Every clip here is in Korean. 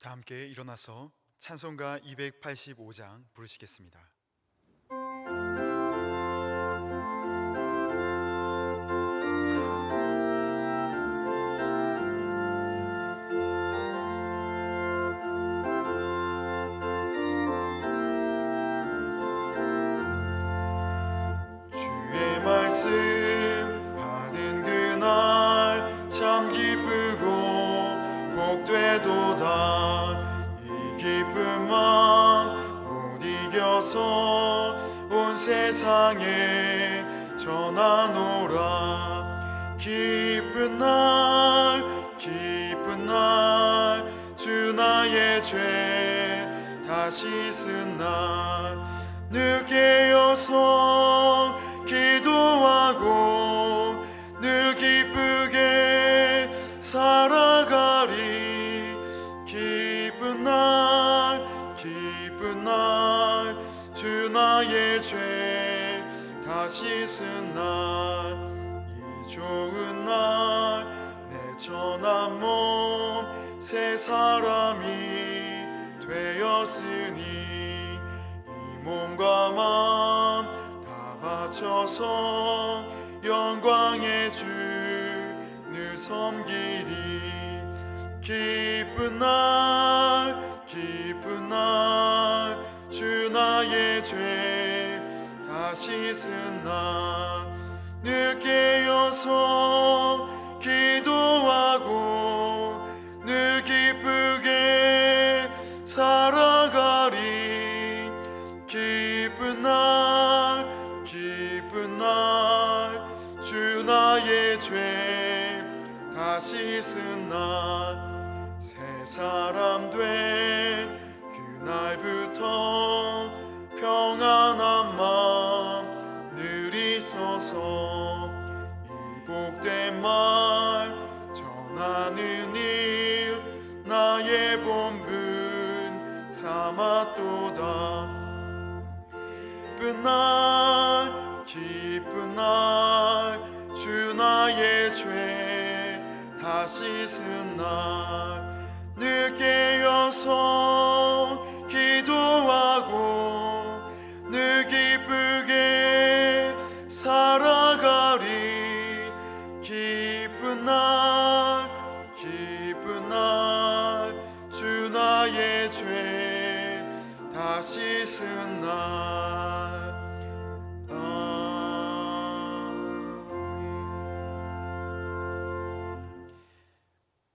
다 함께 일어나서 찬송가 285장 부르시겠습니다. 주의 말씀 받은 그날 참 기쁘고 복되도다. 기쁜 마음 못 이겨서 온 세상에 전하노라. 기쁜 날 주 나의 죄 다 씻은 날 늘 깨어서 기도하고 늘 기쁘게 살아가리. 기쁜 날 주 나의 죄 다 씻은 날 이 좋은 날 내 천한 몸 새 사람이 되었으니 이 몸과 마음 다 바쳐서 영광의 주 늘 섬기리. 기쁜 날 주 나의 죄 다 씻은 날 늘 깨어서 기도하고 늘 기쁘게 살아가리. 기쁜 날 주 나의 죄 다 씻은 날 새 사람 된 그날부터 평안한 마음 늘 있어서 이 복된 말 전하는 일 나의 본분 삼았도다. 기쁜 날 주 나의 죄 다 씻은 날 늘 깨어서 기도하고 늘 기쁘게 살아가리. 기쁜 날 주 나의 죄 다 씻은 날.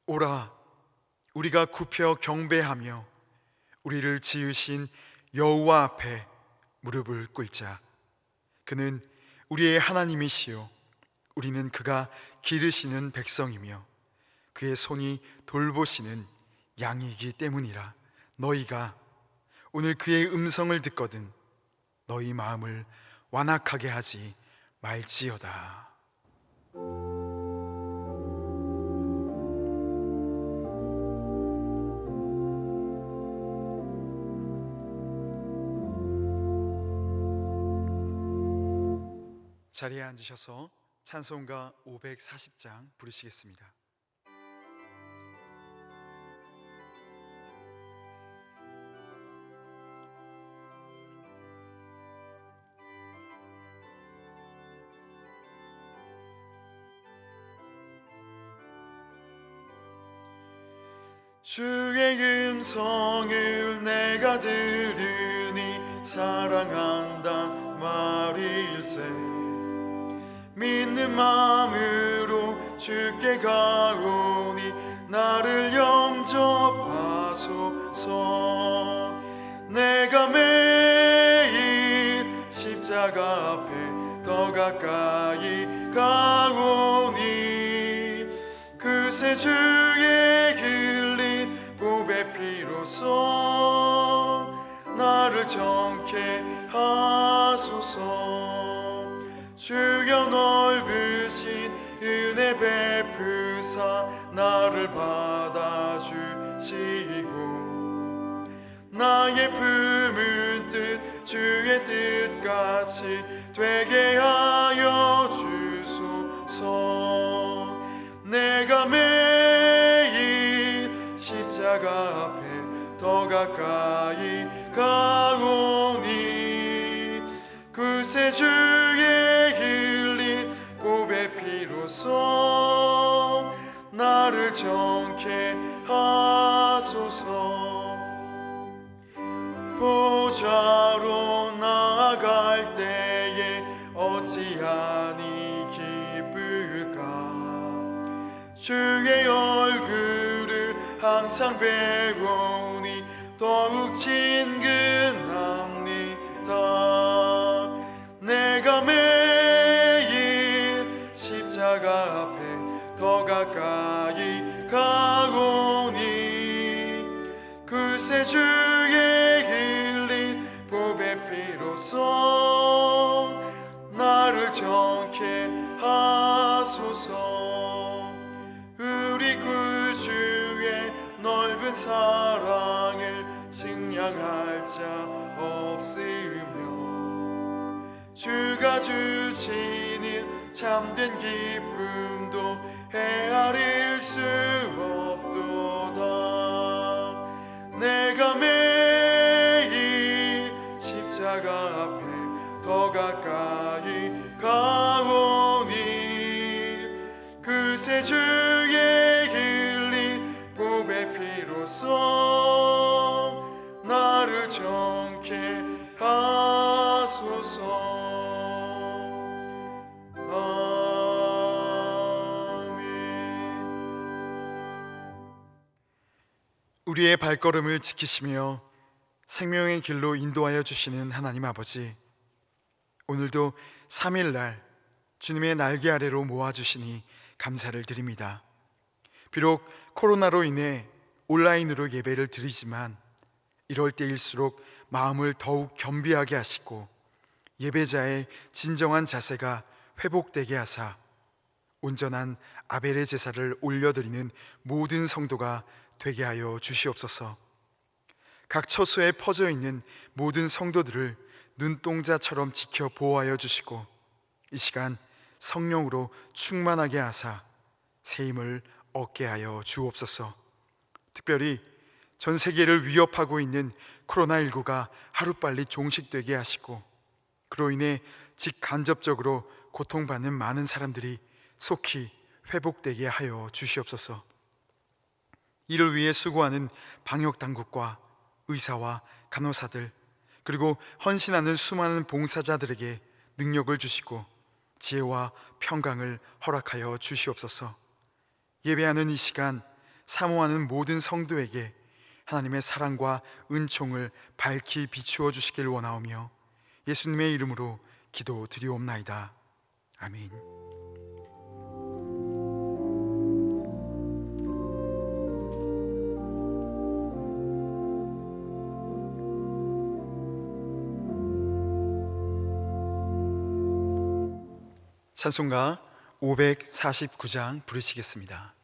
오라 우리가 굽혀 경배하며 우리를 지으신 여호와 앞에 무릎을 꿇자. 그는 우리의 하나님이시요 우리는 그가 기르시는 백성이며 그의 손이 돌보시는 양이기 때문이라. 너희가 오늘 그의 음성을 듣거든 너희 마음을 완악하게 하지 말지어다. 자리에 앉으셔서 찬송가 540장 부르시겠습니다. 주의 음성을 내가 들으니 사랑한다 말일세. 믿는 마음으로 주께 가오니 나를 영접하소서. 내가 매일 십자가 앞에 더 가까이 가오니 그새 주의 흘린 보배 피로써 나를 정케 하소서. 주여 넓으신 은혜 베푸사 나를 받아주시고 나의 품은 뜻 주의 뜻같이 되게 하여 주소서. 내가 매일 십자가 앞에 비로소 나를 정케 하소서. 보좌로 나아갈 때에 어찌하니 기쁠까. 주의 얼굴을 항상 배우니 더욱 친근합니다. 내가 매일 십자가 앞에 더 가까이 가오니 그새 주의 흘린 보배 피로써 나를 정케 하소서. 우리 구주의 넓은 사랑을 증량할 자 없으며 주가 주시는 참된 기쁨도 헤아릴 수 없도다. 내가 매일 십자가 앞에 더 가까이 가오니 그새 주의 흘린 보배 피로써 나를 정케 하소서. 우리의 발걸음을 지키시며 생명의 길로 인도하여 주시는 하나님 아버지, 오늘도 3일날 주님의 날개 아래로 모아주시니 감사를 드립니다. 비록 코로나로 인해 온라인으로 예배를 드리지만 이럴 때일수록 마음을 더욱 겸비하게 하시고 예배자의 진정한 자세가 회복되게 하사 온전한 아벨의 제사를 올려드리는 모든 성도가 되게 하여 주시옵소서. 각 처소에 퍼져 있는 모든 성도들을 눈동자처럼 지켜 보호하여 주시고 이 시간 성령으로 충만하게 하사 새 힘을 얻게 하여 주옵소서. 특별히 전 세계를 위협하고 있는 코로나19가 하루빨리 종식되게 하시고 그로 인해 직간접적으로 고통받는 많은 사람들이 속히 회복되게 하여 주시옵소서. 이를 위해 수고하는 방역당국과 의사와 간호사들 그리고 헌신하는 수많은 봉사자들에게 능력을 주시고 지혜와 평강을 허락하여 주시옵소서. 예배하는 이 시간 사모하는 모든 성도에게 하나님의 사랑과 은총을 밝히 비추어 주시길 원하오며 예수님의 이름으로 기도드리옵나이다. 아멘. 찬송가 549장 부르시겠습니다.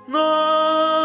나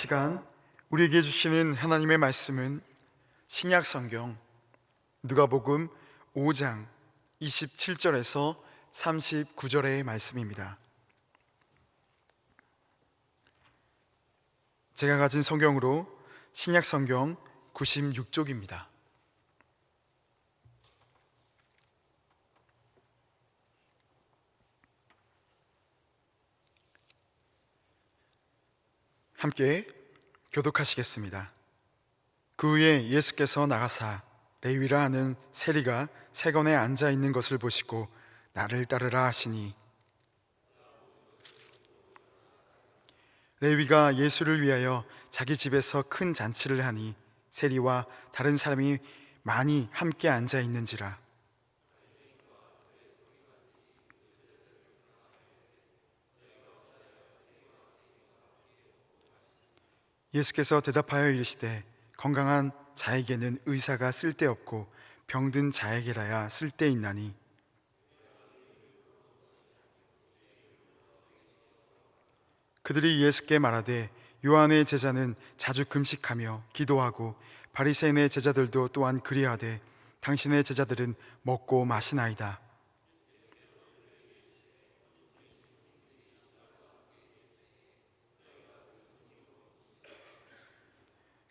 시간 우리에게 주시는 하나님의 말씀은 신약 성경 누가복음 5장 27절에서 39절의 말씀입니다. 제가 가진 성경으로 신약 성경 96쪽입니다. 함께 교독하시겠습니다. 그 후에 예수께서 나가사 레위라 하는 세리가 세건에 앉아 있는 것을 보시고 나를 따르라 하시니, 레위가 예수를 위하여 자기 집에서 큰 잔치를 하니 세리와 다른 사람이 많이 함께 앉아 있는지라. 예수께서 대답하여 이르시되 건강한 자에게는 의사가 쓸데없고 병든 자에게라야 쓸데있나니, 그들이 예수께 말하되 요한의 제자는 자주 금식하며 기도하고 바리새인의 제자들도 또한 그리하되 당신의 제자들은 먹고 마시나이다.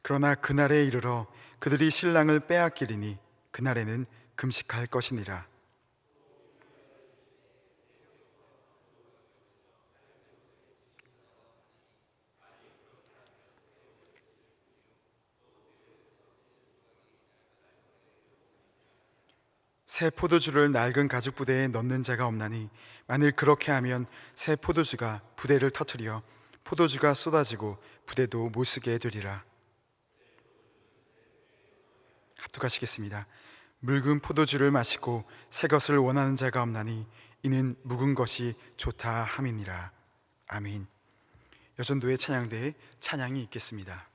그러나 그날에 이르러 그들이 신랑을 빼앗기리니 그날에는 금식할 것이니라. 새 포도주를 낡은 가죽 부대에 넣는 자가 없나니 만일 그렇게 하면 새 포도주가 부대를 터뜨려 포도주가 쏟아지고 부대도 못 쓰게 되리라. 합독하시겠습니다. 묽은 포도주를 마시고 새 것을 원하는 자가 없나니 이는 묵은 것이 좋다 함이니라. 아멘. 여전도의 찬양대에 찬양이 있겠습니다.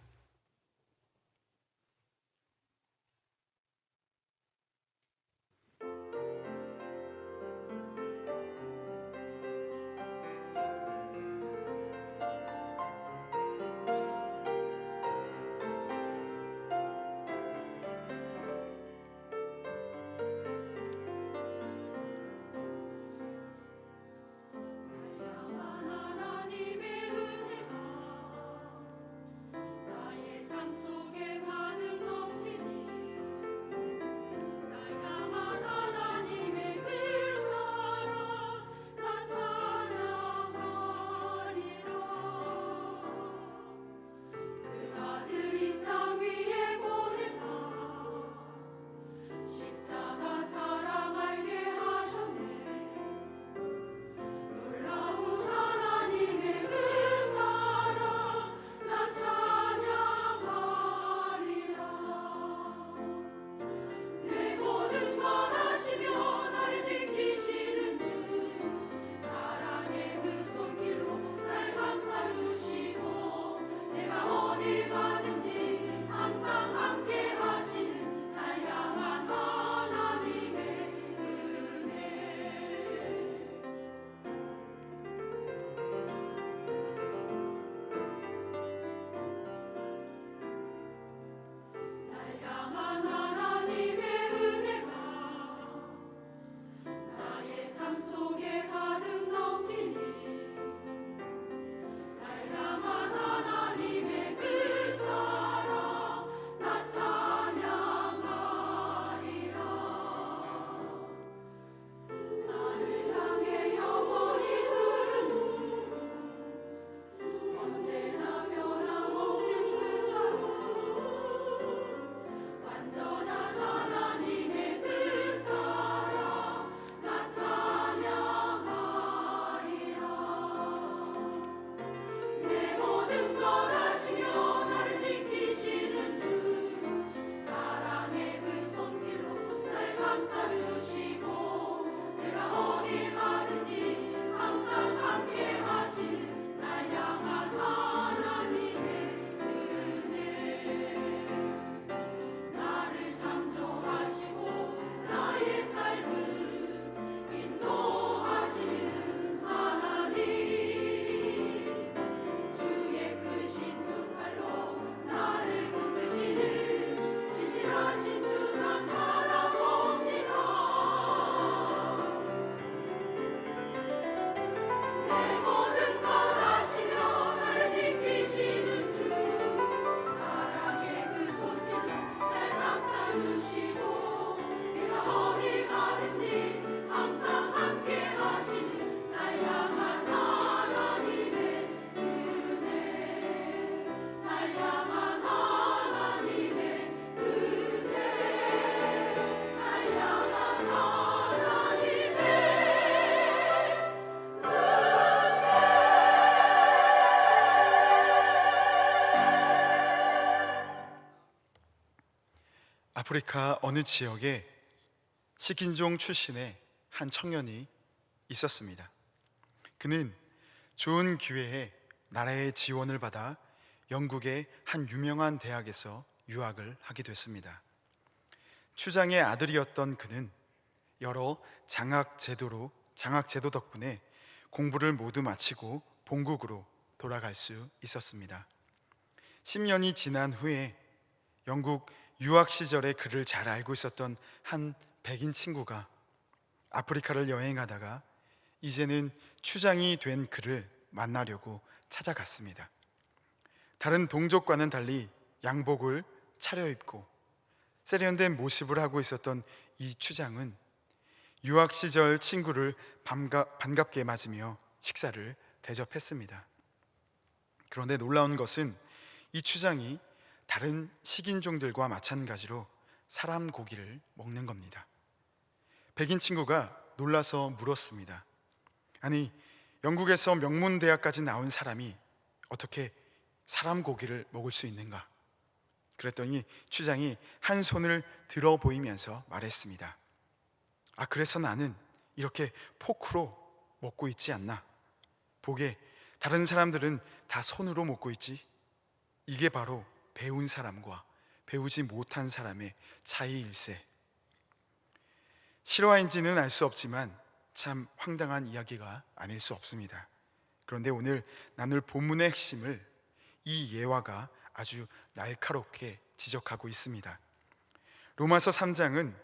아프리카 어느 지역에 식인종 출신의 한 청년이 있었습니다. 그는 좋은 기회에 나라의 지원을 받아 영국의 한 유명한 대학에서 유학을 하게 됐습니다. 추장의 아들이었던 그는 여러 장학제도 덕분에 공부를 모두 마치고 본국으로 돌아갈 수 있었습니다. 10년이 지난 후에 영국 유학 시절에 그를 잘 알고 있었던 한 백인 친구가 아프리카를 여행하다가 이제는 추장이 된 그를 만나려고 찾아갔습니다. 다른 동족과는 달리 양복을 차려입고 세련된 모습을 하고 있었던 이 추장은 유학 시절 친구를 반갑게 맞으며 식사를 대접했습니다. 그런데 놀라운 것은 이 추장이 다른 식인종들과 마찬가지로 사람 고기를 먹는 겁니다. 백인 친구가 놀라서 물었습니다. 아니, 영국에서 명문대학까지 나온 사람이 어떻게 사람 고기를 먹을 수 있는가? 그랬더니 추장이 한 손을 들어 보이면서 말했습니다. 그래서 나는 이렇게 포크로 먹고 있지 않나? 보게 다른 사람들은 다 손으로 먹고 있지. 이게 바로 배운 사람과 배우지 못한 사람의 차이일세. 실화인지는 알 수 없지만 참 황당한 이야기가 아닐 수 없습니다. 그런데 오늘 나눌 본문의 핵심을 이 예화가 아주 날카롭게 지적하고 있습니다. 로마서 3장은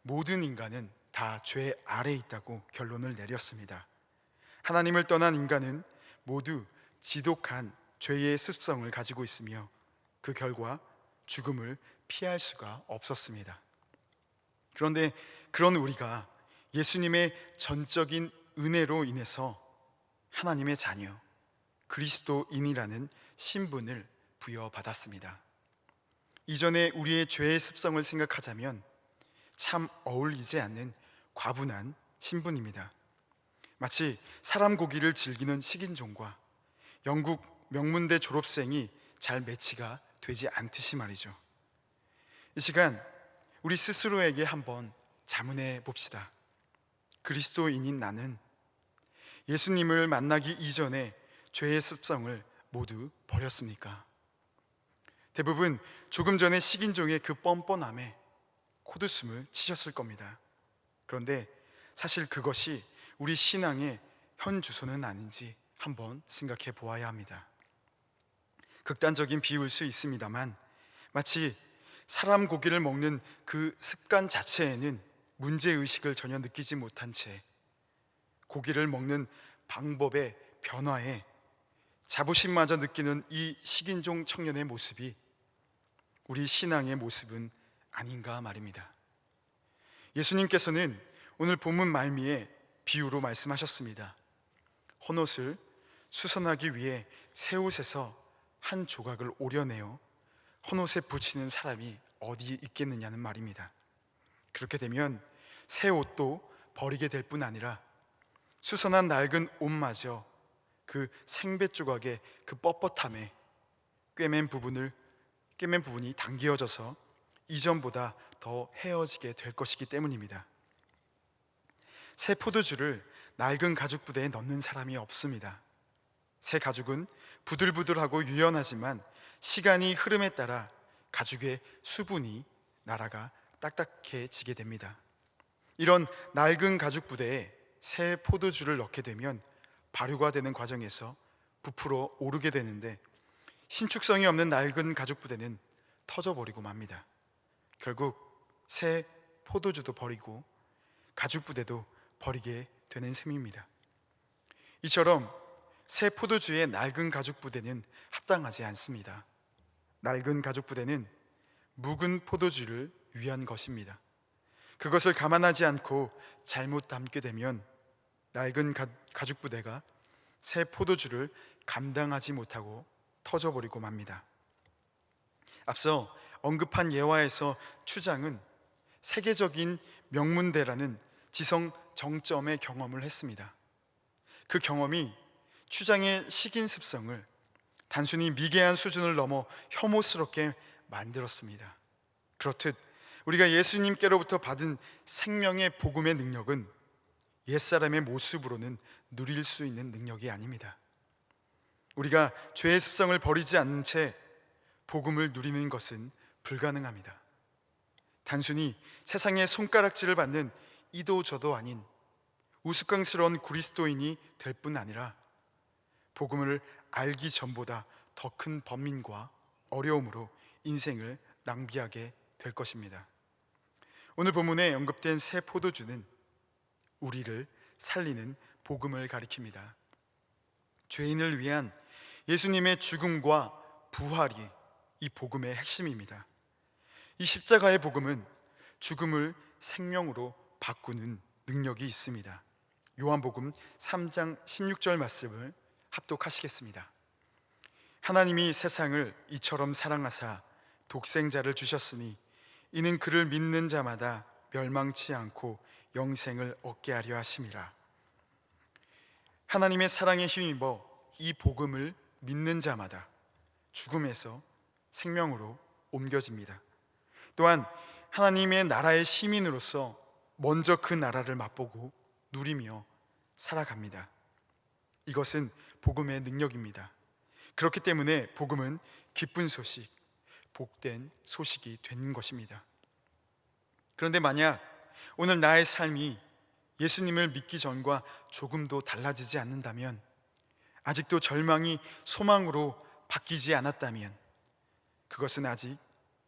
모든 인간은 다 죄 아래에 있다고 결론을 내렸습니다. 하나님을 떠난 인간은 모두 지독한 죄의 습성을 가지고 있으며 그 결과 죽음을 피할 수가 없었습니다. 그런데 그런 우리가 예수님의 전적인 은혜로 인해서 하나님의 자녀, 그리스도인이라는 신분을 부여받았습니다. 이전에 우리의 죄의 습성을 생각하자면 참 어울리지 않는 과분한 신분입니다. 마치 사람 고기를 즐기는 식인종과 영국 명문대 졸업생이 잘 매치가 되지 않듯이 말이죠. 이 시간 우리 스스로에게 한번 자문해 봅시다. 그리스도인인 나는 예수님을 만나기 이전에 죄의 습성을 모두 버렸습니까? 대부분 조금 전에 식인종의 그 뻔뻔함에 코웃음을 치셨을 겁니다. 그런데 사실 그것이 우리 신앙의 현 주소는 아닌지 한번 생각해 보아야 합니다. 극단적인 비유일 수 있습니다만 마치 사람 고기를 먹는 그 습관 자체에는 문제의식을 전혀 느끼지 못한 채 고기를 먹는 방법의 변화에 자부심마저 느끼는 이 식인종 청년의 모습이 우리 신앙의 모습은 아닌가 말입니다. 예수님께서는 오늘 본문 말미에 비유로 말씀하셨습니다. 헌옷을 수선하기 위해 새 옷에서 한 조각을 오려내어 헌옷에 붙이는 사람이 어디 있겠느냐는 말입니다. 그렇게 되면 새 옷도 버리게 될 뿐 아니라 수선한 낡은 옷마저 그 생배 조각의 그 뻣뻣함에 꿰맨 부분이 당겨져서 이전보다 더 헤어지게 될 것이기 때문입니다. 새 포도주를 낡은 가죽 부대에 넣는 사람이 없습니다. 새 가죽은 부들부들하고 유연하지만 시간이 흐름에 따라 가죽의 수분이 날아가 딱딱해지게 됩니다. 이런 낡은 가죽 부대에 새 포도주를 넣게 되면 발효가 되는 과정에서 부풀어 오르게 되는데 신축성이 없는 낡은 가죽 부대는 터져버리고 맙니다. 결국 새 포도주도 버리고 가죽 부대도 버리게 되는 셈입니다. 이처럼 새 포도주의 낡은 가죽 부대는 합당하지 않습니다. 낡은 가죽 부대는 묵은 포도주를 위한 것입니다. 그것을 감안하지 않고 잘못 담게 되면 낡은 가죽 부대가 새 포도주를 감당하지 못하고 터져버리고 맙니다. 앞서 언급한 예화에서 추장은 세계적인 명문대라는 지성 정점의 경험을 했습니다. 그 경험이 추장의 식인 습성을 단순히 미개한 수준을 넘어 혐오스럽게 만들었습니다. 그렇듯 우리가 예수님께로부터 받은 생명의 복음의 능력은 옛사람의 모습으로는 누릴 수 있는 능력이 아닙니다. 우리가 죄의 습성을 버리지 않는 채 복음을 누리는 것은 불가능합니다. 단순히 세상의 손가락질을 받는 이도저도 아닌 우스꽝스러운 그리스도인이 될 뿐 아니라 복음을 알기 전보다 더 큰 번민과 어려움으로 인생을 낭비하게 될 것입니다. 오늘 본문에 언급된 새 포도주는 우리를 살리는 복음을 가리킵니다. 죄인을 위한 예수님의 죽음과 부활이 이 복음의 핵심입니다. 이 십자가의 복음은 죽음을 생명으로 바꾸는 능력이 있습니다. 요한복음 3장 16절 말씀을 합독하시겠습니다. 하나님이 세상을 이처럼 사랑하사 독생자를 주셨으니 이는 그를 믿는 자마다 멸망치 않고 영생을 얻게 하려 하심이라. 하나님의 사랑에 힘입어 이 복음을 믿는 자마다 죽음에서 생명으로 옮겨집니다. 또한 하나님의 나라의 시민으로서 먼저 그 나라를 맛보고 누리며 살아갑니다. 이것은 복음의 능력입니다. 그렇기 때문에 복음은 기쁜 소식, 복된 소식이 된 것입니다. 그런데 만약 오늘 나의 삶이 예수님을 믿기 전과 조금도 달라지지 않는다면, 아직도 절망이 소망으로 바뀌지 않았다면, 그것은 아직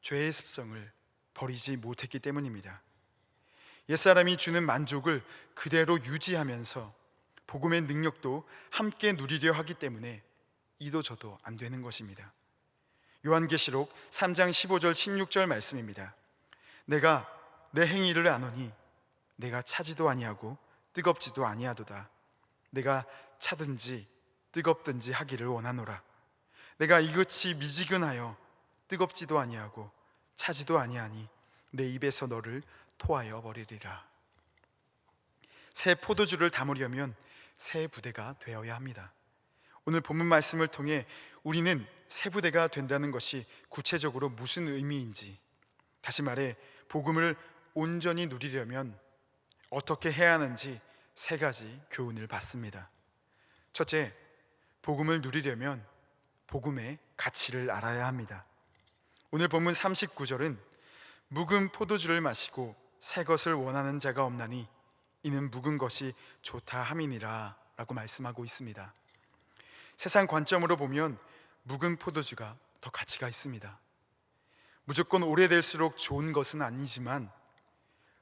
죄의 습성을 버리지 못했기 때문입니다. 옛사람이 주는 만족을 그대로 유지하면서 복음의 능력도 함께 누리려 하기 때문에 이도저도 안 되는 것입니다. 요한계시록 3장 15절 16절 말씀입니다. 내가 내 행위를 아노니 내가 차지도 아니하고 뜨겁지도 아니하도다. 내가 차든지 뜨겁든지 하기를 원하노라. 내가 이것이 미지근하여 뜨겁지도 아니하고 차지도 아니하니 내 입에서 너를 토하여 버리리라. 새 포도주를 담으려면 새 부대가 되어야 합니다. 오늘 본문 말씀을 통해 우리는 새 부대가 된다는 것이 구체적으로 무슨 의미인지, 다시 말해 복음을 온전히 누리려면 어떻게 해야 하는지 세 가지 교훈을 받습니다. 첫째, 복음을 누리려면 복음의 가치를 알아야 합니다. 오늘 본문 39절은 묵은 포도주를 마시고 새 것을 원하는 자가 없나니 이는 묵은 것이 좋다 함이니라 라고 말씀하고 있습니다. 세상 관점으로 보면 묵은 포도주가 더 가치가 있습니다. 무조건 오래될수록 좋은 것은 아니지만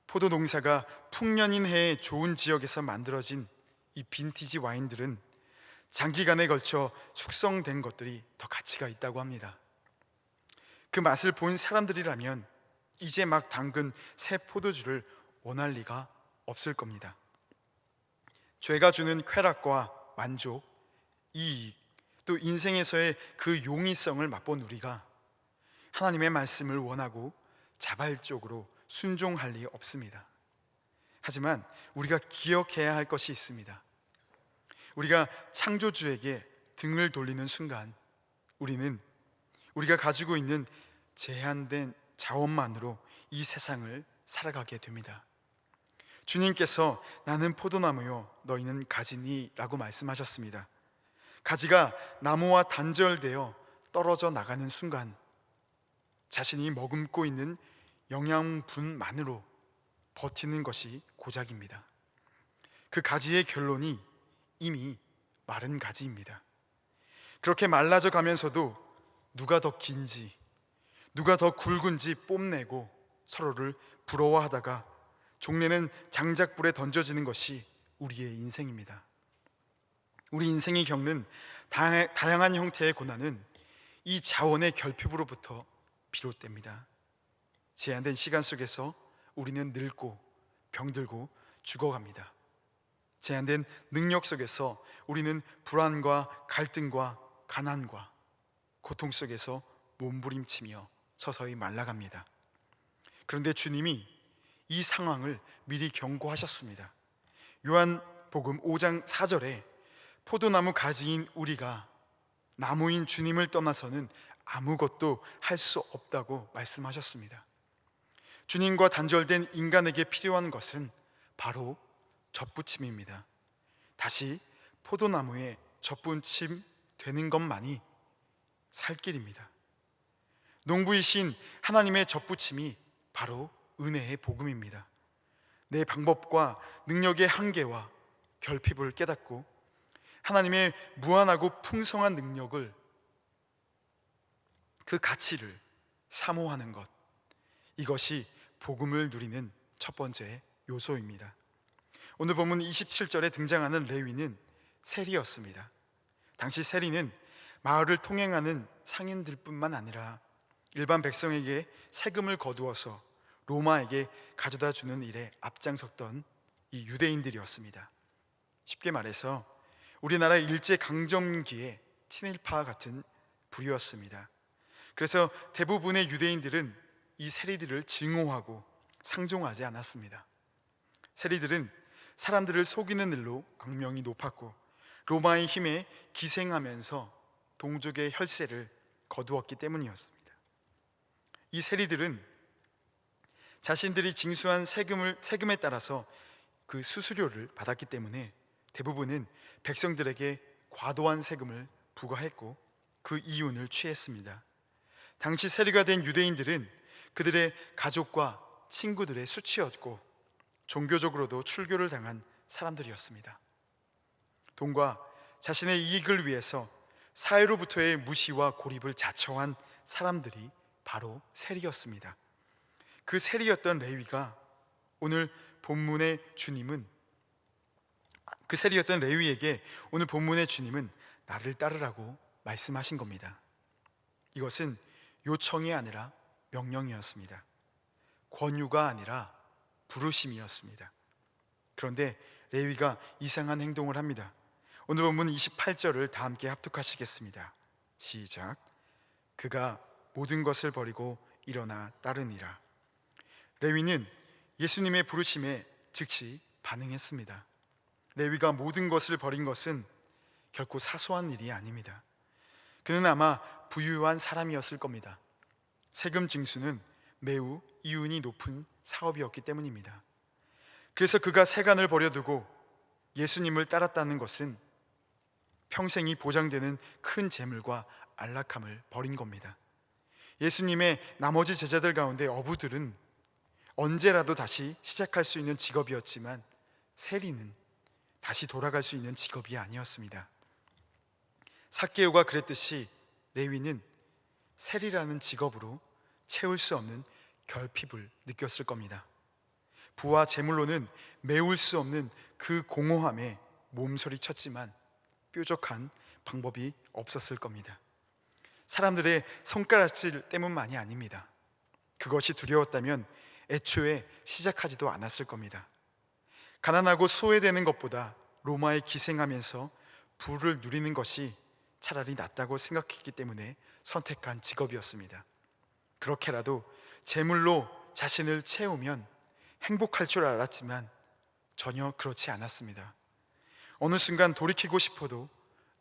포도 농사가 풍년인 해에 좋은 지역에서 만들어진 이 빈티지 와인들은 장기간에 걸쳐 숙성된 것들이 더 가치가 있다고 합니다. 그 맛을 본 사람들이라면 이제 막 담근 새 포도주를 원할 리가 없을 겁니다. 죄가 주는 쾌락과 만족, 이익, 또 인생에서의 그 용이성을 맛본 우리가 하나님의 말씀을 원하고 자발적으로 순종할 리 없습니다. 하지만 우리가 기억해야 할 것이 있습니다. 우리가 창조주에게 등을 돌리는 순간 우리는 우리가 가지고 있는 제한된 자원만으로 이 세상을 살아가게 됩니다. 주님께서 나는 포도나무요 너희는 가지니 라고 말씀하셨습니다. 가지가 나무와 단절되어 떨어져 나가는 순간 자신이 머금고 있는 영양분만으로 버티는 것이 고작입니다. 그 가지의 결론이 이미 마른 가지입니다. 그렇게 말라져 가면서도 누가 더 긴지, 누가 더 굵은지 뽐내고 서로를 부러워하다가 종래는 장작불에 던져지는 것이 우리의 인생입니다. 우리 인생이 겪는 다양한 형태의 고난은 이 자원의 결핍으로부터 비롯됩니다. 제한된 시간 속에서 우리는 늙고 병들고 죽어갑니다. 제한된 능력 속에서 우리는 불안과 갈등과 가난과 고통 속에서 몸부림치며 서서히 말라갑니다. 그런데 주님이 이 상황을 미리 경고하셨습니다. 요한복음 5장 4절에 포도나무 가지인 우리가 나무인 주님을 떠나서는 아무것도 할 수 없다고 말씀하셨습니다. 주님과 단절된 인간에게 필요한 것은 바로 접붙임입니다. 다시 포도나무에 접붙임 되는 것만이 살 길입니다. 농부이신 하나님의 접붙임이 바로 은혜의 복음입니다. 내 방법과 능력의 한계와 결핍을 깨닫고 하나님의 무한하고 풍성한 능력을, 그 가치를 사모하는 것, 이것이 복음을 누리는 첫 번째 요소입니다. 오늘 본문 27절에 등장하는 레위는 세리였습니다. 당시 세리는 마을을 통행하는 상인들 뿐만 아니라 일반 백성에게 세금을 거두어서 로마에게 가져다 주는 일에 앞장섰던 이 유대인들이었습니다. 쉽게 말해서 우리나라 일제강점기의 친일파 같은 부류였습니다. 그래서 대부분의 유대인들은 이 세리들을 증오하고 상종하지 않았습니다. 세리들은 사람들을 속이는 일로 악명이 높았고 로마의 힘에 기생하면서 동족의 혈세를 거두었기 때문이었습니다. 이 세리들은 자신들이 징수한 세금에 따라서 그 수수료를 받았기 때문에 대부분은 백성들에게 과도한 세금을 부과했고 그 이윤을 취했습니다. 당시 세리가 된 유대인들은 그들의 가족과 친구들의 수치였고 종교적으로도 출교를 당한 사람들이었습니다. 돈과 자신의 이익을 위해서 사회로부터의 무시와 고립을 자청한 사람들이 바로 세리였습니다. 그 세리였던 레위가 오늘 본문의 주님은, 그 세리였던 레위에게 오늘 본문의 주님은 나를 따르라고 말씀하신 겁니다. 이것은 요청이 아니라 명령이었습니다. 권유가 아니라 부르심이었습니다. 그런데 레위가 이상한 행동을 합니다. 오늘 본문 28절을 다 함께 합독하시겠습니다. 시작. 그가 모든 것을 버리고 일어나 따르니라. 레위는 예수님의 부르심에 즉시 반응했습니다. 레위가 모든 것을 버린 것은 결코 사소한 일이 아닙니다. 그는 아마 부유한 사람이었을 겁니다. 세금 징수는 매우 이윤이 높은 사업이었기 때문입니다. 그래서 그가 세간을 버려두고 예수님을 따랐다는 것은 평생이 보장되는 큰 재물과 안락함을 버린 겁니다. 예수님의 나머지 제자들 가운데 어부들은 언제라도 다시 시작할 수 있는 직업이었지만 세리는 다시 돌아갈 수 있는 직업이 아니었습니다. 삭개오가 그랬듯이 레위는 세리라는 직업으로 채울 수 없는 결핍을 느꼈을 겁니다. 부와 재물로는 메울 수 없는 그 공허함에 몸서리 쳤지만 뾰족한 방법이 없었을 겁니다. 사람들의 손가락질 때문만이 아닙니다. 그것이 두려웠다면 애초에 시작하지도 않았을 겁니다. 가난하고 소외되는 것보다 로마에 기생하면서 부를 누리는 것이 차라리 낫다고 생각했기 때문에 선택한 직업이었습니다. 그렇게라도 재물로 자신을 채우면 행복할 줄 알았지만 전혀 그렇지 않았습니다. 어느 순간 돌이키고 싶어도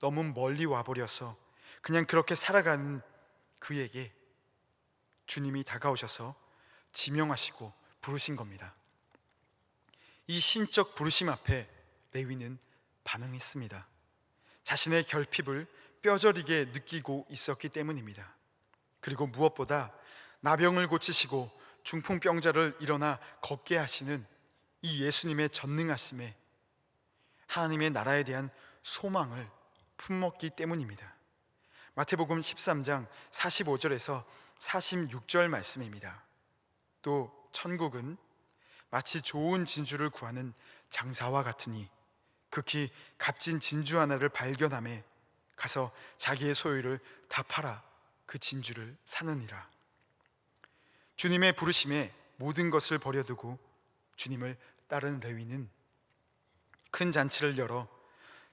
너무 멀리 와버려서 그냥 그렇게 살아가는 그에게 주님이 다가오셔서 지명하시고 부르신 겁니다. 이 신적 부르심 앞에 레위는 반응했습니다. 자신의 결핍을 뼈저리게 느끼고 있었기 때문입니다. 그리고 무엇보다 나병을 고치시고 중풍병자를 일어나 걷게 하시는 이 예수님의 전능하심에 하나님의 나라에 대한 소망을 품었기 때문입니다. 마태복음 13장 45절에서 46절 말씀입니다. 또 천국은 마치 좋은 진주를 구하는 장사와 같으니 극히 값진 진주 하나를 발견하매 가서 자기의 소유를 다 팔아 그 진주를 사느니라. 주님의 부르심에 모든 것을 버려두고 주님을 따른 레위는 큰 잔치를 열어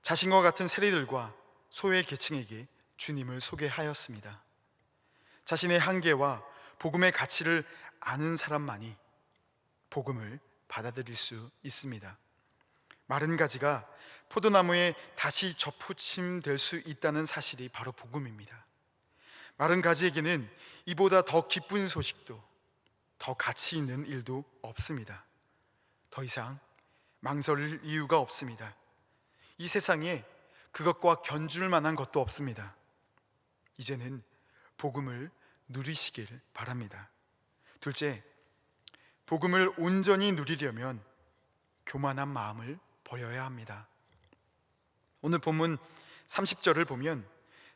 자신과 같은 세리들과 소외 계층에게 주님을 소개하였습니다. 자신의 한계와 복음의 가치를 아는 사람만이 복음을 받아들일 수 있습니다. 마른 가지가 포도나무에 다시 접붙임될 수 있다는 사실이 바로 복음입니다. 마른 가지에게는 이보다 더 기쁜 소식도, 더 가치 있는 일도 없습니다. 더 이상 망설일 이유가 없습니다. 이 세상에 그것과 견줄 만한 것도 없습니다. 이제는 복음을 누리시길 바랍니다. 둘째, 복음을 온전히 누리려면 교만한 마음을 버려야 합니다. 오늘 본문 30절을 보면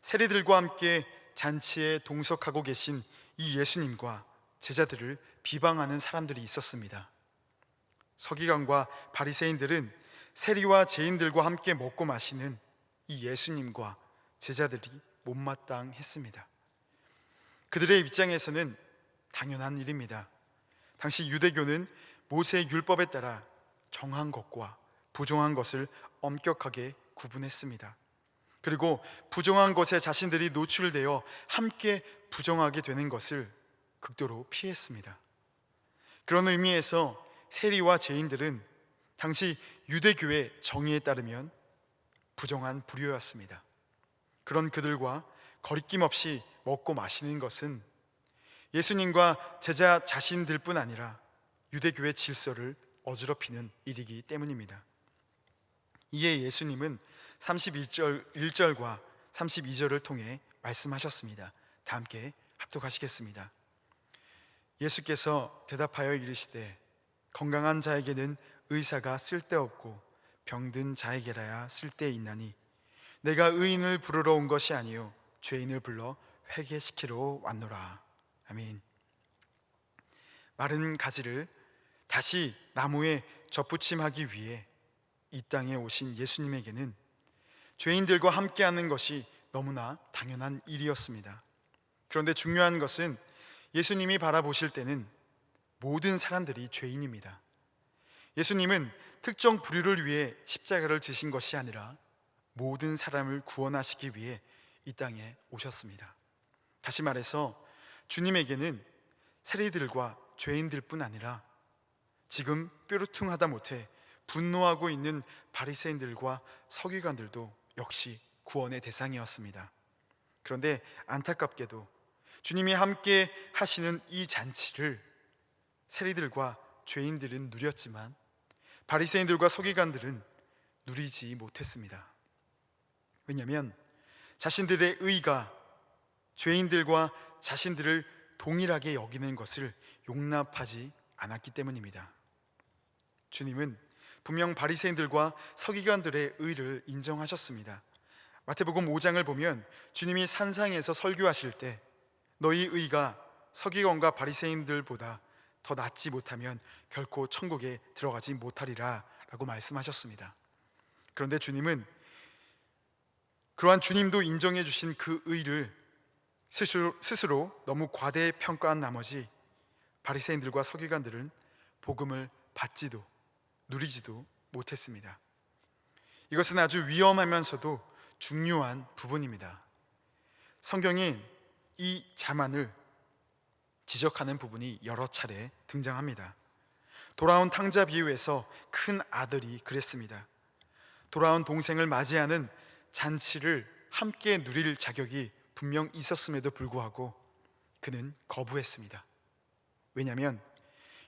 세리들과 함께 잔치에 동석하고 계신 이 예수님과 제자들을 비방하는 사람들이 있었습니다. 서기관과 바리새인들은 세리와 죄인들과 함께 먹고 마시는 이 예수님과 제자들이 못마땅했습니다. 그들의 입장에서는 당연한 일입니다. 당시 유대교는 모세의 율법에 따라 정한 것과 부정한 것을 엄격하게 구분했습니다. 그리고 부정한 것에 자신들이 노출되어 함께 부정하게 되는 것을 극도로 피했습니다. 그런 의미에서 세리와 죄인들은 당시 유대교의 정의에 따르면 부정한 부류였습니다. 그런 그들과 거리낌 없이 먹고 마시는 것은 예수님과 제자 자신들뿐 아니라 유대교의 질서를 어지럽히는 일이기 때문입니다. 이에 예수님은 31절과 32절을 통해 말씀하셨습니다. 다 함께 합독하시겠습니다. 예수께서 대답하여 이르시되 건강한 자에게는 의사가 쓸데없고 병든 자에게라야 쓸데있나니 내가 의인을 부르러 온 것이 아니요 죄인을 불러 회개시키러 왔노라. 아멘. 마른 가지를 다시 나무에 접붙임하기 위해 이 땅에 오신 예수님에게는 죄인들과 함께하는 것이 너무나 당연한 일이었습니다. 그런데 중요한 것은 예수님이 바라보실 때는 모든 사람들이 죄인입니다. 예수님은 특정 부류를 위해 십자가를 지신 것이 아니라 모든 사람을 구원하시기 위해 이 땅에 오셨습니다. 다시 말해서 주님에게는 세리들과 죄인들뿐 아니라 지금 뾰루퉁하다 못해 분노하고 있는 바리새인들과 서기관들도 역시 구원의 대상이었습니다. 그런데 안타깝게도 주님이 함께 하시는 이 잔치를 세리들과 죄인들은 누렸지만 바리새인들과 서기관들은 누리지 못했습니다. 왜냐하면 자신들의 의가 죄인들과 자신들을 동일하게 여기는 것을 용납하지 않았기 때문입니다. 주님은 분명 바리새인들과 서기관들의 의를 인정하셨습니다. 마태복음 5장을 보면 주님이 산상에서 설교하실 때 너희 의가 서기관과 바리새인들보다 더 낫지 못하면 결코 천국에 들어가지 못하리라 라고 말씀하셨습니다. 그런데 주님은 그러한 주님도 인정해 주신 그 의를 스스로 너무 과대평가한 나머지 바리새인들과 서기관들은 복음을 받지도 누리지도 못했습니다. 이것은 아주 위험하면서도 중요한 부분입니다. 성경이 이 자만을 지적하는 부분이 여러 차례 등장합니다. 돌아온 탕자 비유에서 큰 아들이 그랬습니다. 돌아온 동생을 맞이하는 잔치를 함께 누릴 자격이 분명 있었음에도 불구하고 그는 거부했습니다. 왜냐하면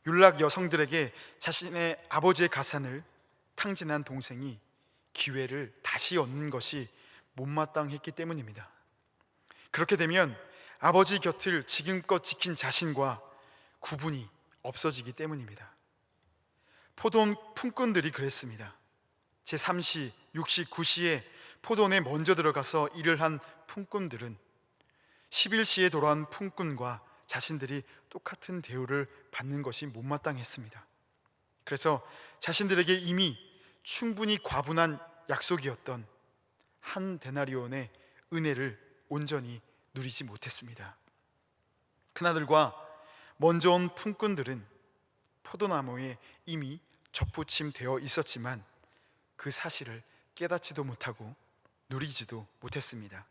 율락 여성들에게 자신의 아버지의 가산을 탕진한 동생이 기회를 다시 얻는 것이 못마땅했기 때문입니다. 그렇게 되면 아버지 곁을 지금껏 지킨 자신과 구분이 없어지기 때문입니다. 포도원 품꾼들이 그랬습니다. 제3시, 6시, 9시에 포도원에 먼저 들어가서 일을 한 품꾼들은 11시에 돌아온 품꾼과 자신들이 똑같은 대우를 받는 것이 못마땅했습니다. 그래서 자신들에게 이미 충분히 과분한 약속이었던 한 데나리온의 은혜를 온전히 누리지 못했습니다. 그나들과 먼저 온 품꾼들은 포도나무에 이미 접붙임되어 있었지만 그 사실을 깨닫지도 못하고 누리지도 못했습니다.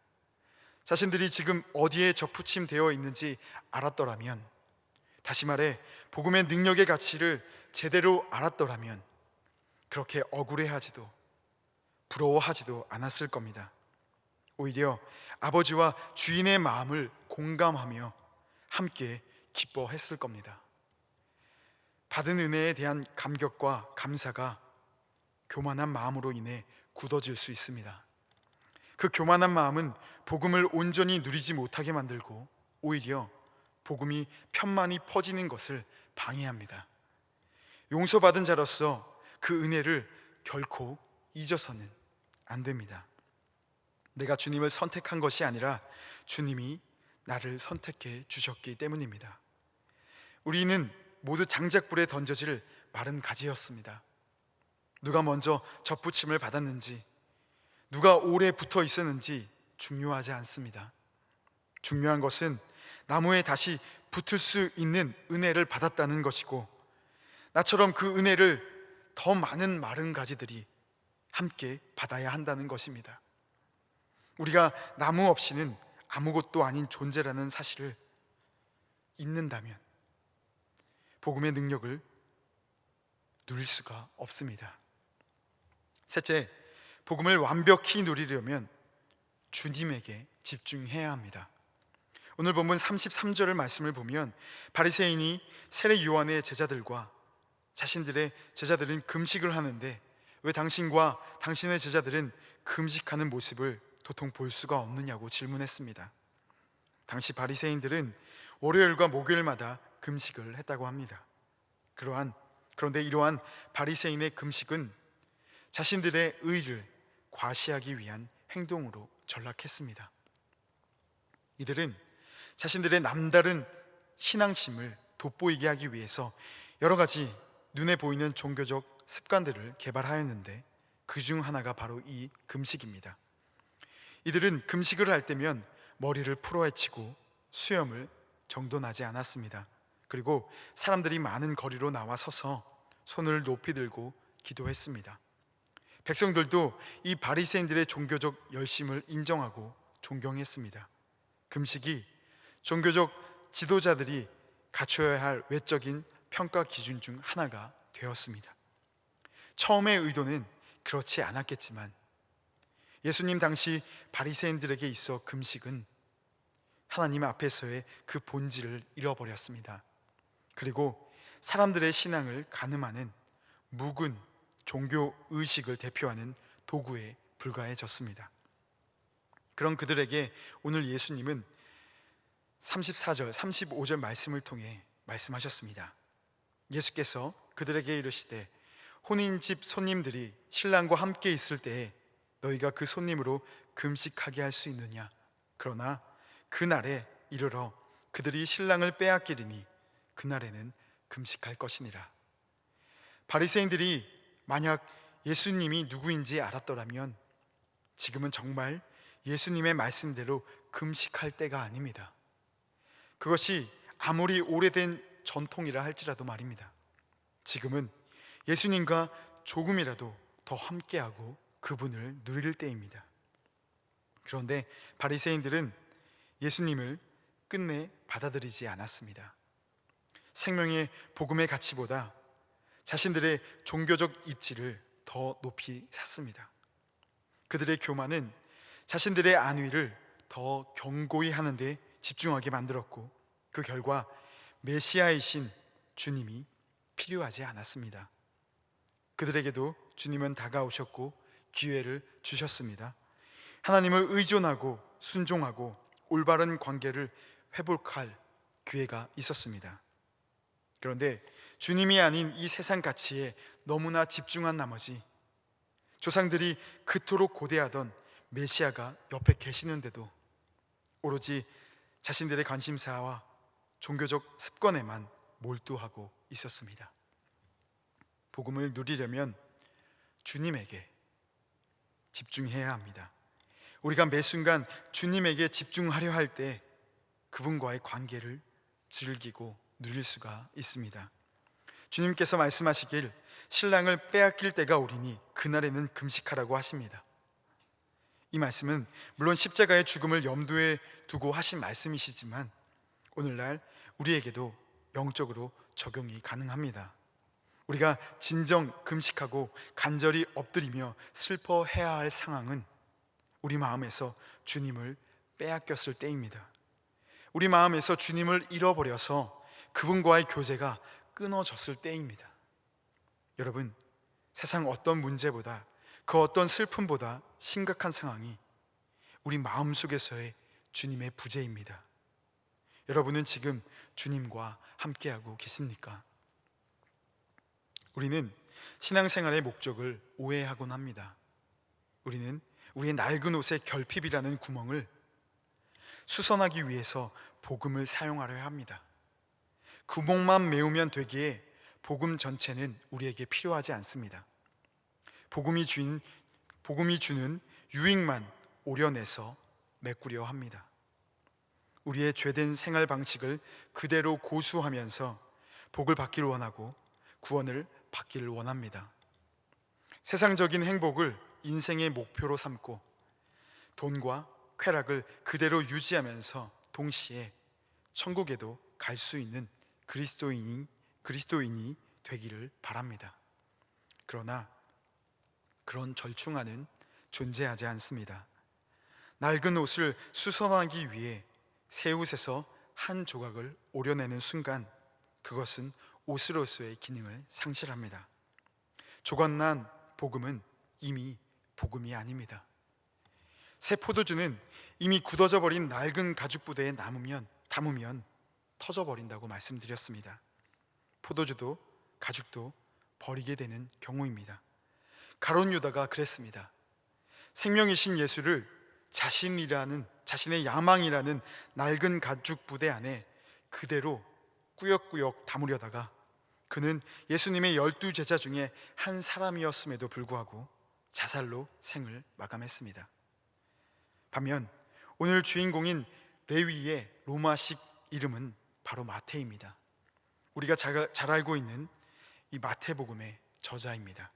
자신들이 지금 어디에 접붙임되어 있는지 알았더라면, 다시 말해 복음의 능력의 가치를 제대로 알았더라면 그렇게 억울해하지도 부러워하지도 않았을 겁니다. 오히려 아버지와 주인의 마음을 공감하며 함께 기뻐했을 겁니다. 받은 은혜에 대한 감격과 감사가 교만한 마음으로 인해 굳어질 수 있습니다. 그 교만한 마음은 복음을 온전히 누리지 못하게 만들고 오히려 복음이 편만히 퍼지는 것을 방해합니다. 용서받은 자로서 그 은혜를 결코 잊어서는 안 됩니다. 내가 주님을 선택한 것이 아니라 주님이 나를 선택해 주셨기 때문입니다. 우리는 모두 장작불에 던져질 마른 가지였습니다. 누가 먼저 접붙임을 받았는지, 누가 오래 붙어 있었는지 중요하지 않습니다. 중요한 것은 나무에 다시 붙을 수 있는 은혜를 받았다는 것이고, 나처럼 그 은혜를 더 많은 마른 가지들이 함께 받아야 한다는 것입니다. 우리가 나무 없이는 아무것도 아닌 존재라는 사실을 잊는다면 복음의 능력을 누릴 수가 없습니다. 셋째, 복음을 완벽히 누리려면 주님에게 집중해야 합니다. 오늘 본문 33절의 말씀을 보면 바리새인이 세례 요한의 제자들과 자신들의 제자들은 금식을 하는데 왜 당신과 당신의 제자들은 금식하는 모습을 도통 볼 수가 없느냐고 질문했습니다. 당시 바리새인들은 월요일과 목요일마다 금식을 했다고 합니다. 그런데 이러한 바리새인의 금식은 자신들의 의를 과시하기 위한 행동으로 전락했습니다. 이들은 자신들의 남다른 신앙심을 돋보이게 하기 위해서 여러 가지 눈에 보이는 종교적 습관들을 개발하였는데 그 중 하나가 바로 이 금식입니다. 이들은 금식을 할 때면 머리를 풀어헤치고 수염을 정돈하지 않았습니다. 그리고 사람들이 많은 거리로 나와 서서 손을 높이 들고 기도했습니다. 백성들도 이 바리새인들의 종교적 열심을 인정하고 존경했습니다. 금식이 종교적 지도자들이 갖춰야 할 외적인 평가 기준 중 하나가 되었습니다. 처음의 의도는 그렇지 않았겠지만 예수님 당시 바리새인들에게 있어 금식은 하나님 앞에서의 그 본질을 잃어버렸습니다. 그리고 사람들의 신앙을 가늠하는 묵은 종교 의식을 대표하는 도구에 불과해졌습니다. 그런 그들에게 오늘 예수님은 34절, 35절 말씀을 통해 말씀하셨습니다. 예수께서 그들에게 이르시되 혼인집 손님들이 신랑과 함께 있을 때에 너희가 그 손님으로 금식하게 할 수 있느냐? 그러나 그날에 이르러 그들이 신랑을 빼앗기리니 그날에는 금식할 것이니라. 바리새인들이 만약 예수님이 누구인지 알았더라면 지금은 정말 예수님의 말씀대로 금식할 때가 아닙니다. 그것이 아무리 오래된 전통이라 할지라도 말입니다. 지금은 예수님과 조금이라도 더 함께하고 그분을 누릴 때입니다. 그런데 바리새인들은 예수님을 끝내 받아들이지 않았습니다. 생명의 복음의 가치보다 자신들의 종교적 입지를 더 높이 샀습니다. 그들의 교만은 자신들의 안위를 더 견고히 하는 데 집중하게 만들었고 그 결과 메시아이신 주님이 필요하지 않았습니다. 그들에게도 주님은 다가오셨고 기회를 주셨습니다. 하나님을 의존하고 순종하고 올바른 관계를 회복할 기회가 있었습니다. 그런데 주님이 아닌 이 세상 가치에 너무나 집중한 나머지 조상들이 그토록 고대하던 메시아가 옆에 계시는데도 오로지 자신들의 관심사와 종교적 습관에만 몰두하고 있었습니다. 복음을 누리려면 주님에게 집중해야 합니다. 우리가 매 순간 주님에게 집중하려 할 때 그분과의 관계를 즐기고 누릴 수가 있습니다. 주님께서 말씀하시길 신랑을 빼앗길 때가 오리니 그날에는 금식하라고 하십니다. 이 말씀은 물론 십자가의 죽음을 염두에 두고 하신 말씀이시지만 오늘날 우리에게도 영적으로 적용이 가능합니다. 우리가 진정 금식하고 간절히 엎드리며 슬퍼해야 할 상황은 우리 마음에서 주님을 빼앗겼을 때입니다. 우리 마음에서 주님을 잃어버려서 그분과의 교제가 끊어졌을 때입니다. 여러분, 세상 어떤 문제보다, 그 어떤 슬픔보다 심각한 상황이 우리 마음속에서의 주님의 부재입니다. 여러분은 지금 주님과 함께하고 계십니까? 우리는 신앙생활의 목적을 오해하곤 합니다. 우리는 우리의 낡은 옷의 결핍이라는 구멍을 수선하기 위해서 복음을 사용하려 합니다. 구멍만 메우면 되기에 복음 전체는 우리에게 필요하지 않습니다. 복음이 주는 유익만 오려내서 메꾸려 합니다. 우리의 죄된 생활 방식을 그대로 고수하면서 복을 받기를 원하고 구원을 받기를 원합니다. 세상적인 행복을 인생의 목표로 삼고 돈과 쾌락을 그대로 유지하면서 동시에 천국에도 갈 수 있는 그리스도인이 되기를 바랍니다. 그러나 그런 절충안은 존재하지 않습니다. 낡은 옷을 수선하기 위해 새 옷에서 한 조각을 오려내는 순간 그것은 옷으로서의 기능을 상실합니다. 조각난 복음은 이미 복음이 아닙니다. 새 포도주는 이미 굳어져 버린 낡은 가죽 부대에 담으면 터져버린다고 말씀드렸습니다. 포도주도 가죽도 버리게 되는 경우입니다. 가룟 유다가 그랬습니다. 생명이신 예수를 자신의 야망이라는 낡은 가죽 부대 안에 그대로 꾸역꾸역 담으려다가 그는 예수님의 12제자 중에 한 사람이었음에도 불구하고 자살로 생을 마감했습니다. 반면 오늘 주인공인 레위의 로마식 이름은 바로 마태입니다. 우리가 잘 알고 있는 이 마태복음의 저자입니다.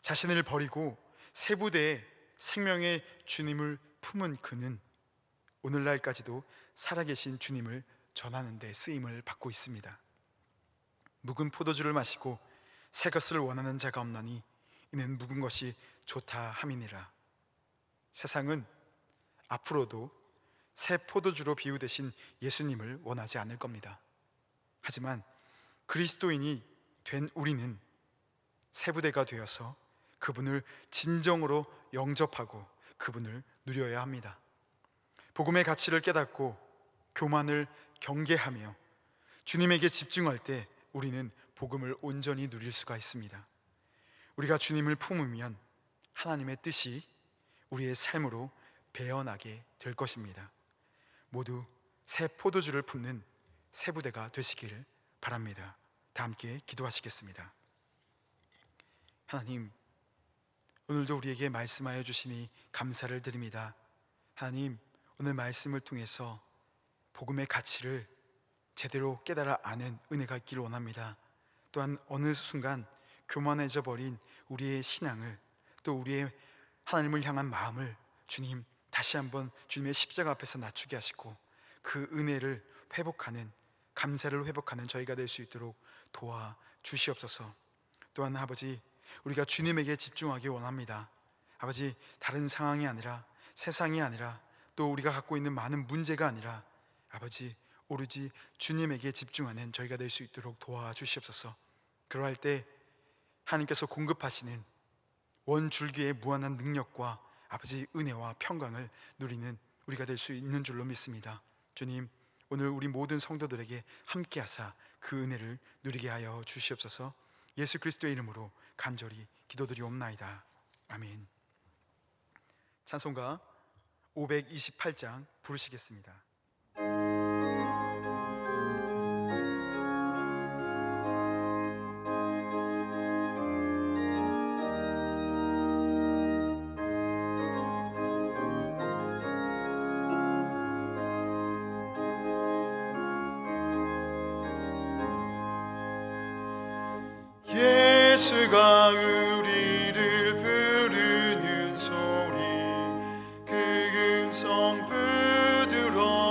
자신을 버리고 새 부대에 생명의 주님을 품은 그는 오늘날까지도 살아계신 주님을 전하는 데 쓰임을 받고 있습니다. 묵은 포도주를 마시고 새 것을 원하는 자가 없나니 이는 묵은 것이 좋다 함이니라. 세상은 앞으로도 새 포도주로 비유되신 예수님을 원하지 않을 겁니다. 하지만 그리스도인이 된 우리는 새 부대가 되어서 그분을 진정으로 영접하고 그분을 누려야 합니다. 복음의 가치를 깨닫고 교만을 경계하며 주님에게 집중할 때 우리는 복음을 온전히 누릴 수가 있습니다. 우리가 주님을 품으면 하나님의 뜻이 우리의 삶으로 배어나게 될 것입니다. 모두 새 포도주를 품는 새 부대가 되시기를 바랍니다. 다 함께 기도하시겠습니다. 하나님, 오늘도 우리에게 말씀하여 주시니 감사를 드립니다. 하나님, 오늘 말씀을 통해서 복음의 가치를 제대로 깨달아 아는 은혜가 있기를 원합니다. 또한 어느 순간 교만해져 버린 우리의 신앙을, 또 우리의 하나님을 향한 마음을 주님 다시 한번 주님의 십자가 앞에서 낮추게 하시고 그 은혜를 회복하는, 감사를 회복하는 저희가 될 수 있도록 도와주시옵소서. 또한 아버지, 우리가 주님에게 집중하기 원합니다. 아버지, 다른 상황이 아니라, 세상이 아니라, 또 우리가 갖고 있는 많은 문제가 아니라 아버지, 오로지 주님에게 집중하는 저희가 될 수 있도록 도와주시옵소서. 그러할 때 하나님께서 공급하시는 원줄기의 무한한 능력과 아버지 은혜와 평강을 누리는 우리가 될 수 있는 줄로 믿습니다. 주님, 오늘 우리 모든 성도들에게 함께 하사 그 은혜를 누리게 하여 주시옵소서. 예수 그리스도의 이름으로 간절히 기도드리옵나이다. 아멘. 찬송가 528장 부르시겠습니다. 예수가 우리를 부르는 소리, 그 음성 부드러워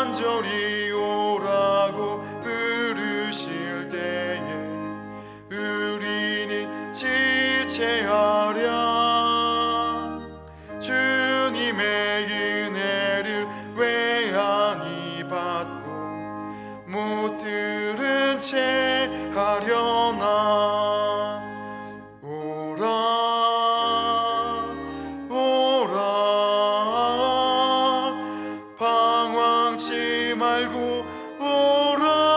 간절히 오라고 부르실 때에 우리는 지체하랴. 주님의 은혜를 외안히 받고 못 들은 채 하려나. 오라 오라 방황치 말고 오라.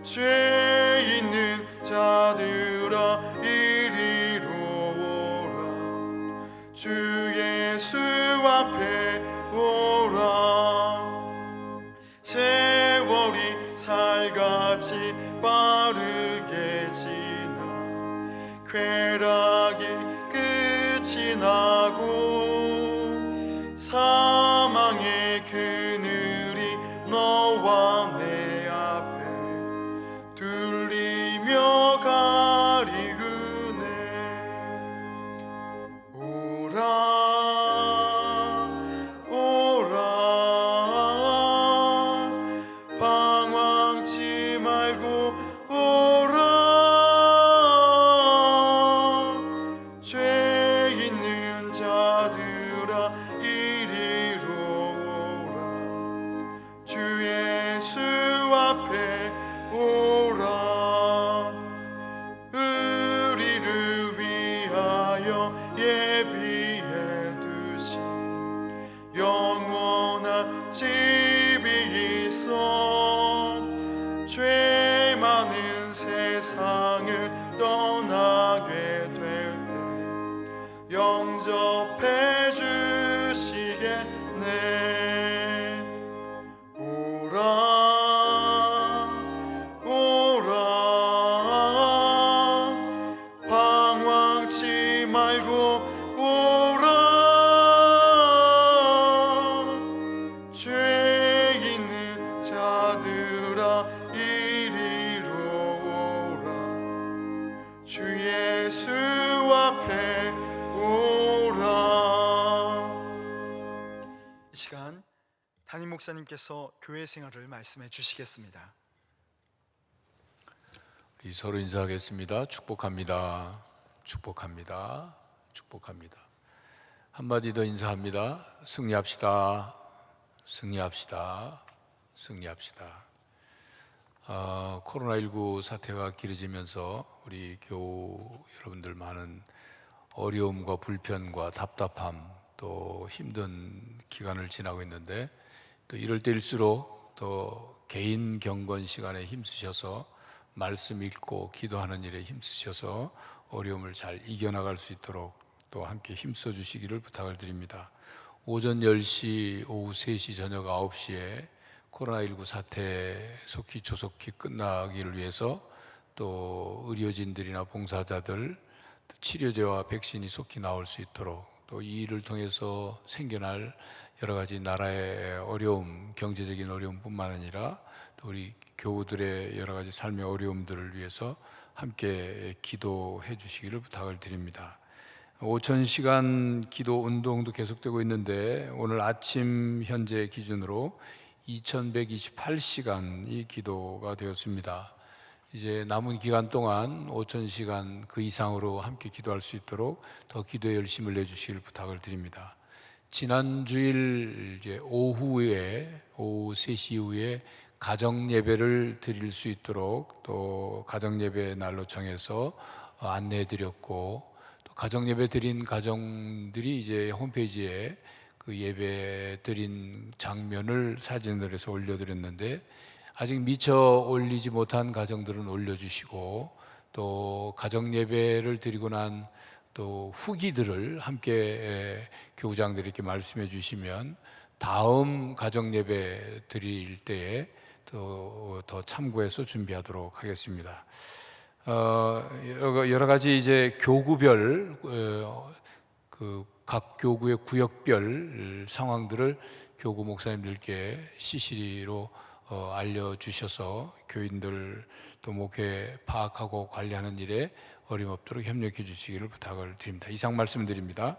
죄 있는 자들아 이리로 오라. 주 예수 앞에 오라. 세월이 살같이 빠르게 지나 쾌락이 끝이 나고 사망의 그늘이 너와 내 앞에 둘리며 가리우네. 오라 오라 방황치 말고 오라. 죄 있는 자들아 이리로 오라. 주 예수 앞에 오라. 우리를 위하여 예비해 두신 영원한 집이 있어. 죄 많은 세상을 떠나게 될 때 영접해 주시겠네. 오라 오라 방황치 말고 오라. 죄 있는 자들아 이리로 오라. 주 예수 앞에 오라. 이 시간 담임 목사님께서 교회 생활을 말씀해 주시겠습니다. 우리 서로 인사하겠습니다. 축복합니다. 축복합니다. 축복합니다. 한마디 더 인사합니다. 승리합시다. 승리합시다. 승리합시다. 코로나19 사태가 길어지면서 우리 교우 여러분들 많은 어려움과 불편과 답답함 또 힘든 기간을 지나고 있는데, 또 이럴 때일수록 더 개인 경건 시간에 힘쓰셔서 말씀 읽고 기도하는 일에 힘쓰셔서 어려움을 잘 이겨나갈 수 있도록 또 함께 힘써 주시기를 부탁을 드립니다. 오전 10시, 오후 3시, 저녁 9시에 코로나19 사태 속히 조속히 끝나기를 위해서 또 의료진들이나 봉사자들, 치료제와 백신이 속히 나올 수 있도록, 또 이 일을 통해서 생겨날 여러 가지 나라의 어려움, 경제적인 어려움뿐만 아니라 또 우리 교우들의 여러 가지 삶의 어려움들을 위해서 함께 기도해 주시기를 부탁을 드립니다. 5000시간 기도 운동도 계속되고 있는데, 오늘 아침 현재 기준으로 2128시간이 기도가 되었습니다. 이제 남은 기간 동안 5000시간 그 이상으로 함께 기도할 수 있도록 더 기도에 열심을 내주시길 부탁을 드립니다. 지난 주일 이제 오후 3시 이후에 가정 예배를 드릴 수 있도록 또 가정 예배 날로 정해서 안내해 드렸고, 또 가정 예배 드린 가정들이 이제 홈페이지에 그 예배 드린 장면을 사진을 해서 올려드렸는데, 아직 미처 올리지 못한 가정들은 올려주시고, 또 가정 예배를 드리고 난 또 후기들을 함께 교우장들에게 말씀해 주시면 다음 가정 예배 드릴 때에 또 더 참고해서 준비하도록 하겠습니다. 여러 가지 이제 교구별 그 각 교구의 구역별 상황들을 교구 목사님들께 CC로 알려주셔서 교인들 또 목회 파악하고 관리하는 일에 어림없도록 협력해 주시기를 부탁을 드립니다. 이상 말씀드립니다.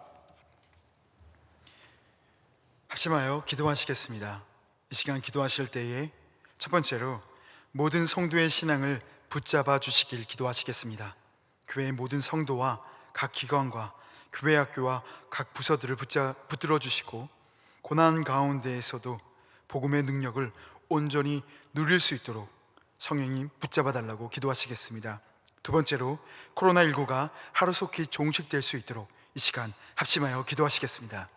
합심하여 기도하시겠습니다. 이 시간 기도하실 때에 첫 번째로 모든 성도의 신앙을 붙잡아 주시길 기도하시겠습니다. 교회의 모든 성도와 각 기관과 교회 학교와 각 부서들을 붙들어 주시고 고난 가운데에서도 복음의 능력을 온전히 누릴 수 있도록 성령님 붙잡아 달라고 기도하시겠습니다. 두 번째로 코로나19가 하루속히 종식될 수 있도록 이 시간 합심하여 기도하시겠습니다.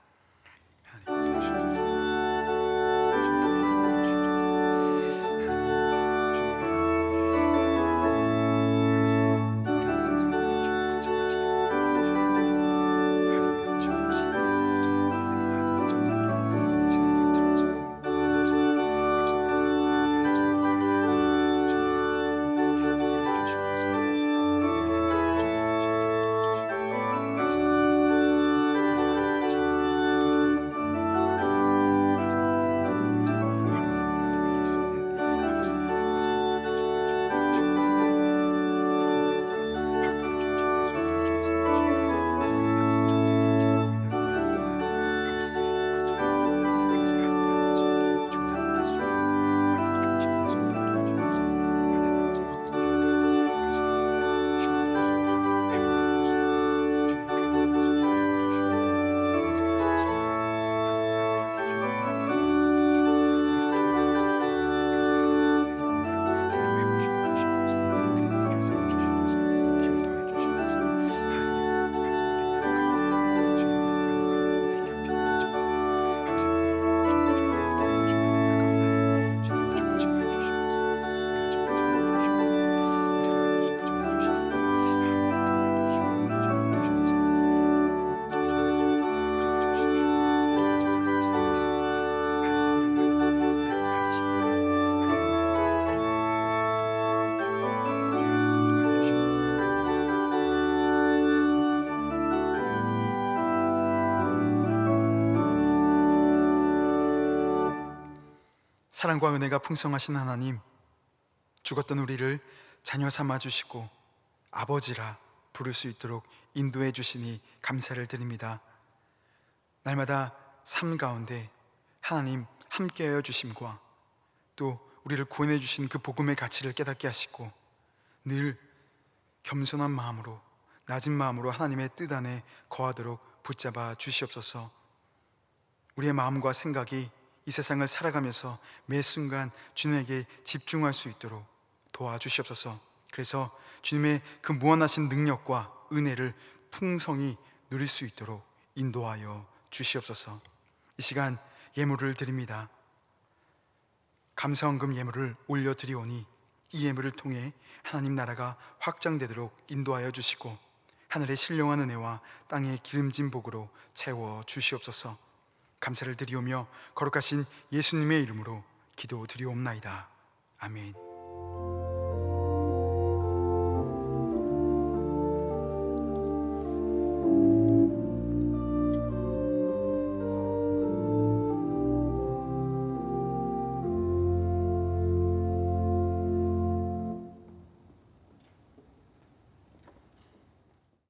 사랑과 은혜가 풍성하신 하나님, 죽었던 우리를 자녀 삼아 주시고 아버지라 부를 수 있도록 인도해 주시니 감사를 드립니다. 날마다 삶 가운데 하나님 함께하여 주심과 또 우리를 구원해 주신 그 복음의 가치를 깨닫게 하시고 늘 겸손한 마음으로, 낮은 마음으로 하나님의 뜻 안에 거하도록 붙잡아 주시옵소서. 우리의 마음과 생각이 이 세상을 살아가면서 매 순간 주님에게 집중할 수 있도록 도와주시옵소서. 그래서 주님의 그 무한하신 능력과 은혜를 풍성히 누릴 수 있도록 인도하여 주시옵소서. 이 시간 예물을 드립니다. 감사헌금 예물을 올려드리오니 이 예물을 통해 하나님 나라가 확장되도록 인도하여 주시고 하늘의 신령한 은혜와 땅의 기름진 복으로 채워 주시옵소서. 감사를 드리오며 거룩하신 예수님의 이름으로 기도드리옵나이다. 아멘.